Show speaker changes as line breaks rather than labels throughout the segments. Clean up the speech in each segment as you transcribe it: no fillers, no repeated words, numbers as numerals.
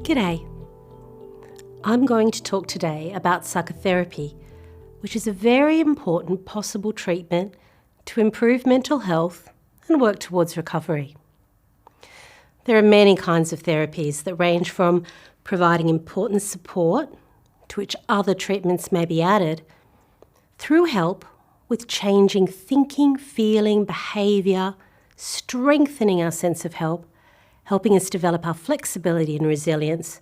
G'day. I'm going to talk today about psychotherapy, which is a very important possible treatment to improve mental health and work towards recovery. There are many kinds of therapies that range from providing important support, to which other treatments may be added, through help with changing thinking, feeling, behaviour, strengthening our sense of helping us develop our flexibility and resilience,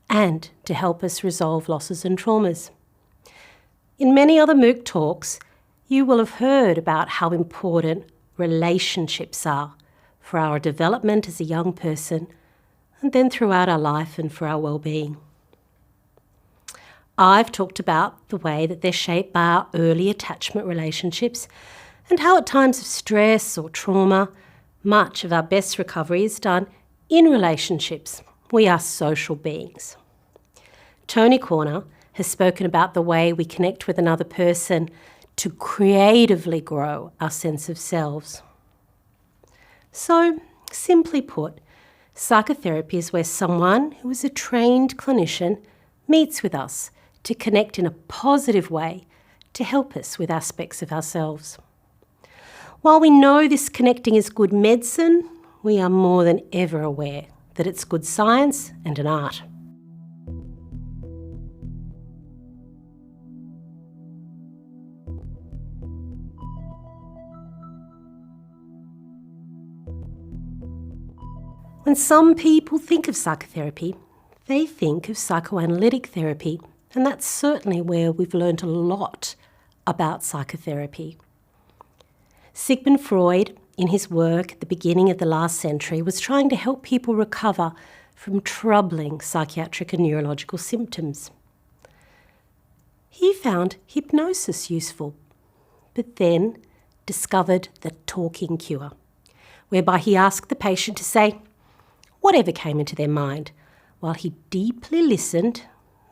and to help us resolve losses and traumas. In many other MOOC talks, you will have heard about how important relationships are for our development as a young person, and then throughout our life and for our well-being. I've talked about the way that they're shaped by our early attachment relationships and how at times of stress or trauma, much of our best recovery is done in relationships. We are social beings. Tony Corner has spoken about the way we connect with another person to creatively grow our sense of selves. So, simply put, psychotherapy is where someone who is a trained clinician meets with us to connect in a positive way to help us with aspects of ourselves. While we know this connecting is good medicine, we are more than ever aware that it's good science and an art. When some people think of psychotherapy, they think of psychoanalytic therapy, and that's certainly where we've learned a lot about psychotherapy. Sigmund Freud, in his work at the beginning of the last century, was trying to help people recover from troubling psychiatric and neurological symptoms. He found hypnosis useful, but then discovered the talking cure, whereby he asked the patient to say whatever came into their mind, while he deeply listened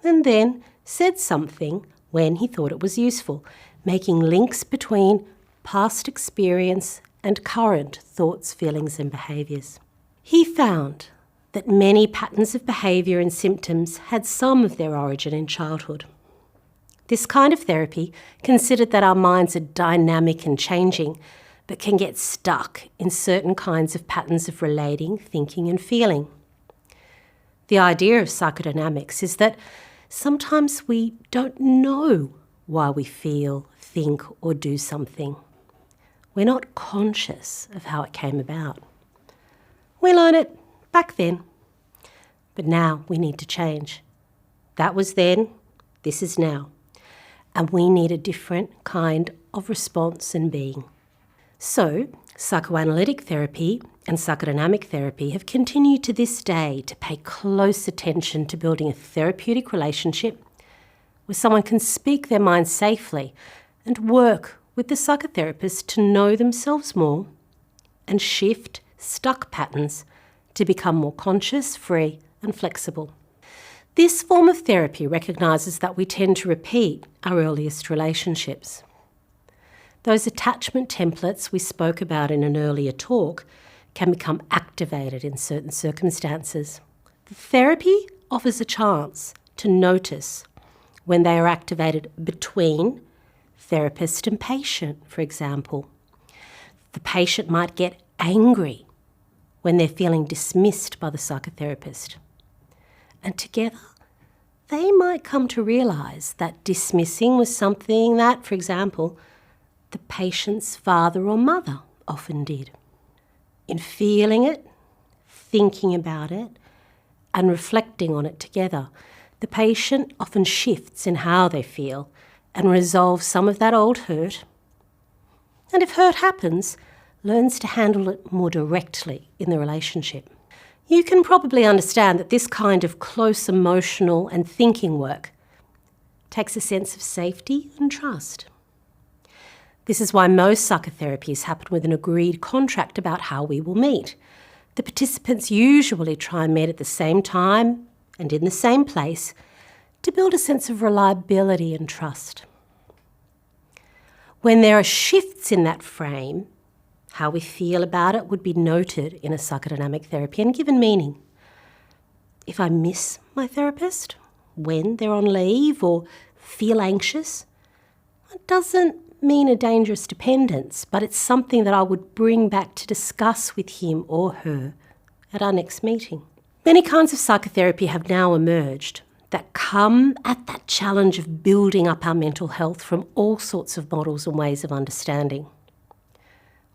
and then said something when he thought it was useful, making links between past experience and current thoughts, feelings and behaviours. He found that many patterns of behaviour and symptoms had some of their origin in childhood. This kind of therapy considered that our minds are dynamic and changing, but can get stuck in certain kinds of patterns of relating, thinking and feeling. The idea of psychodynamics is that sometimes we don't know why we feel, think or do something. We're not conscious of how it came about. We learned it back then, but now we need to change. That was then, this is now, and we need a different kind of response and being. So, psychoanalytic therapy and psychodynamic therapy have continued to this day to pay close attention to building a therapeutic relationship where someone can speak their mind safely and work with the psychotherapist to know themselves more and shift stuck patterns to become more conscious, free and flexible. This form of therapy recognises that we tend to repeat our earliest relationships. Those attachment templates we spoke about in an earlier talk can become activated in certain circumstances. The therapy offers a chance to notice when they are activated between therapist and patient, for example. The patient might get angry when they're feeling dismissed by the psychotherapist. And together, they might come to realise that dismissing was something that, for example, the patient's father or mother often did. In feeling it, thinking about it, and reflecting on it together, the patient often shifts in how they feel and resolves some of that old hurt, and if hurt happens, learns to handle it more directly in the relationship. You can probably understand that this kind of close emotional and thinking work takes a sense of safety and trust. This is why most psychotherapies happen with an agreed contract about how we will meet. The participants usually try and meet at the same time and in the same place to build a sense of reliability and trust. When there are shifts in that frame, how we feel about it would be noted in a psychodynamic therapy and given meaning. if I miss my therapist when they're on leave or feel anxious, it doesn't mean a dangerous dependence, but it's something that I would bring back to discuss with him or her at our next meeting. Many kinds of psychotherapy have now emerged that come at that challenge of building up our mental health from all sorts of models and ways of understanding.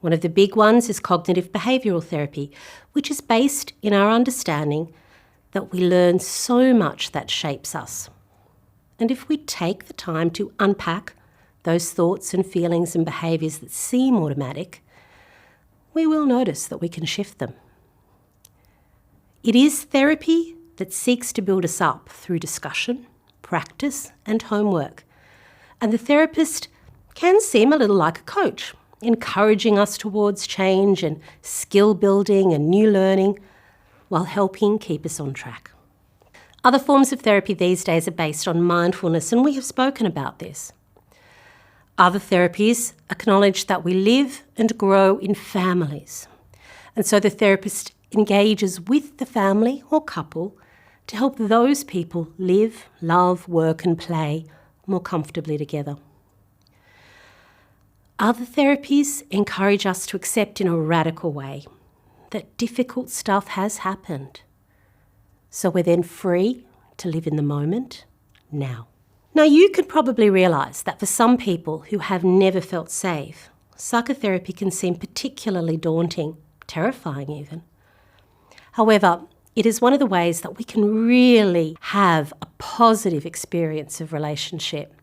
One of the big ones is cognitive behavioural therapy, which is based in our understanding that we learn so much that shapes us. And if we take the time to unpack those thoughts and feelings and behaviours that seem automatic, we will notice that we can shift them. It is therapy that seeks to build us up through discussion, practice and homework. And the therapist can seem a little like a coach, encouraging us towards change and skill building and new learning while helping keep us on track. Other forms of therapy these days are based on mindfulness, and we have spoken about this. Other therapies acknowledge that we live and grow in families, and so the therapist engages with the family or couple to help those people live, love, work and play more comfortably together. Other therapies encourage us to accept in a radical way that difficult stuff has happened, so we're then free to live in the moment, now. Now, you could probably realise that for some people who have never felt safe, psychotherapy can seem particularly daunting, terrifying even. However, it is one of the ways that we can really have a positive experience of relationship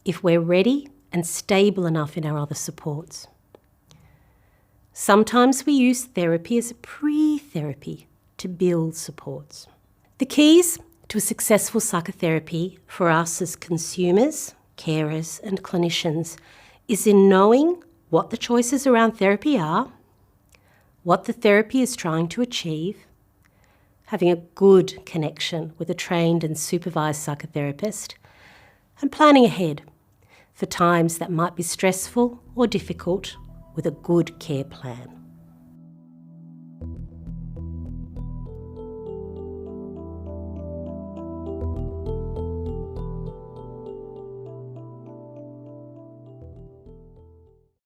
if we're ready and stable enough in our other supports. Sometimes we use therapy as a pre-therapy to build supports. The keys to a successful psychotherapy for us as consumers, carers and clinicians is in knowing what the choices around therapy are, what the therapy is trying to achieve, having a good connection with a trained and supervised psychotherapist, and planning ahead for times that might be stressful or difficult with a good care plan.